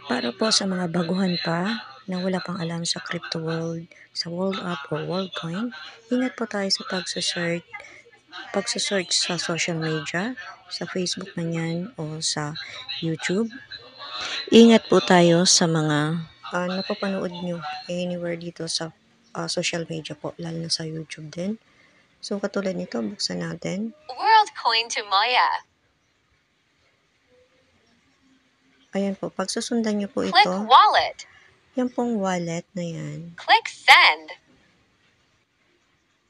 Para po sa mga baguhan pa na wala pang alam sa crypto world, sa World Up o Worldcoin, ingat po tayo sa pagsasearch sa social media, sa Facebook man yan o sa YouTube. Ingat po tayo sa mga napapanood nyo anywhere dito sa social media po, lalo na sa YouTube din. So katulad nito, buksan natin. Worldcoin to Maya. Ayan po, pag susundan nyo po ito, Click wallet. Yan pong wallet na yan. Click send.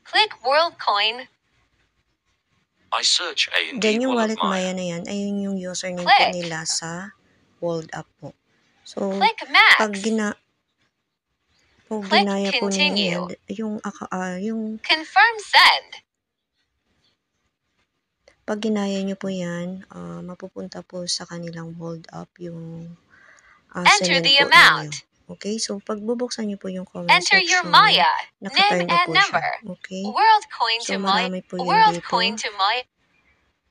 Click Worldcoin. I search a Then yung wallet Maya na yan, ayun yung username po nila sa World Up po. So, click Max. Pag ginaya po ninyo yan, yung confirm send. Pag ginaya nyo po yan, mapupunta po sa kanilang World Up yung enter the amount. Ninyo. Okay, so pag bubuksan nyo po yung comment enter section, your Maya, nakaturn name na and po number. Siya. Okay? Worldcoin so, to Maya. Worldcoin to Maya.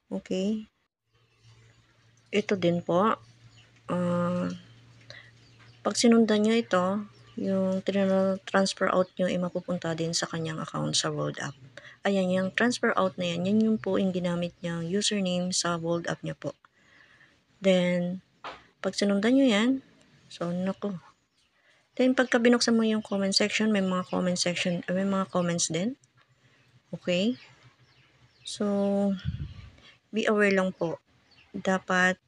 Okay. Ito din po. Pag sinundan nyo ito, yung transfer out nyo ay mapupunta din sa kanyang account sa World Up. Ayan, yung transfer out na yan, yan yung po yung ginamit niyang username sa World Up niya po. Then, pag sinundan nyo yan, so, naku. Then, pagka binuksan mo yung comment section, may mga comments din. Okay? So, be aware lang po. Dapat,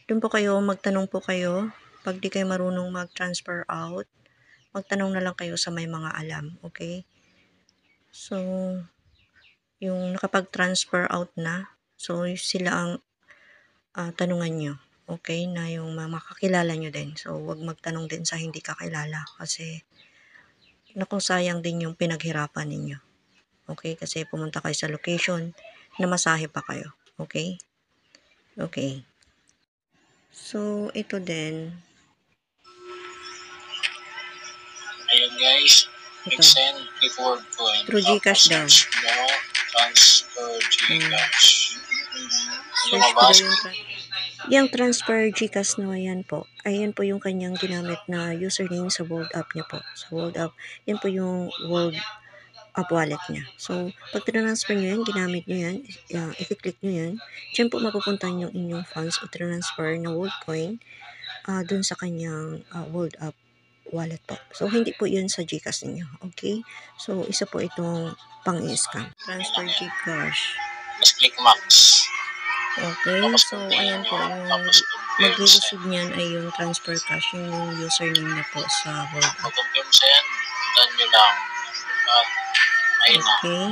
doon po kayo, magtanong po kayo. Pag di kayo marunong mag-transfer out, magtanong na lang kayo sa may mga alam. Okay? So, yung nakapag-transfer out na, so, sila ang tanungan nyo. Okay? Na yung makakilala nyo din. So, wag magtanong din sa hindi kakilala. Kasi, naku, sayang din yung pinaghirapan ninyo. Okay? Kasi pumunta kayo sa location, namasahe pa kayo. Okay? Okay. So, ito din. Ayan guys. Send before coin. Through Gcash daw. Transfer Gcash. Search ko daw yung transfer Gcash na yan po. Ayan po yung kanyang ginamit na username sa World Up niya po. Sa World Up, yan po yung World Up wallet niya. So, pag transfer nyo yan, ginamit nyo yan, i-click nyo yan, dyan po mapupuntahan yung inyong funds o transfer na Worldcoin dun sa kanyang World Up wallet po. So, hindi po yun sa Gcash ninyo. Okay? So, isa po itong pang-i-scam. Transfer Gcash. Just click Max. Okay, so ayan po, yung mag-receive niyan ay yung transfer cash, yung username na po sa World Up. Confirm send, done nyo lang. Okay,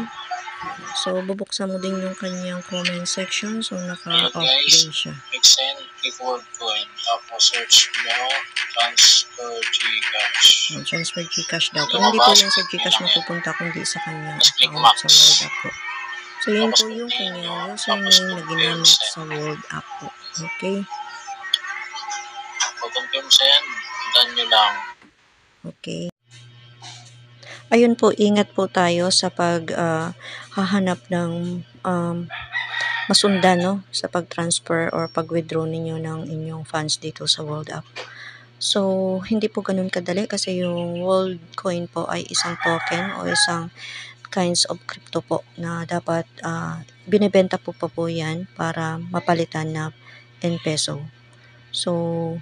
so bubuksan mo din yung kanyang comment section, so naka-off din siya. Send before coin, tapos search mo, transfer Gcash. Transfer Gcash daw, pero hindi po yan sa Gcash mapupunta, kundi sa kanyang account sa World Up po. So, yun po yung kanyang username na ginamit sa World Up po. Okay? Confirm send, done nyo lang. Okay. Ayun po, ingat po tayo sa hahanap ng masundan, no? Sa pag-transfer or pag-withdraw ninyo ng inyong funds dito sa World Up. So, hindi po ganun kadali kasi yung Worldcoin po ay isang token o isang kinds of crypto po na dapat binibenta po yan para mapalitan na in peso. So,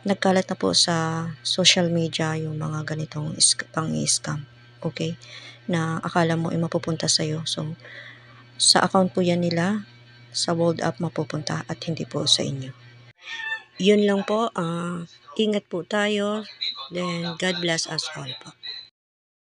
nagkalat na po sa social media yung mga ganitong pang-i-scam. Okay? Na akala mo ay mapupunta sa'yo. So, sa account po yan nila, sa World Up mapupunta at hindi po sa inyo. Yun lang po. Ingat po tayo. Then, God bless us all po.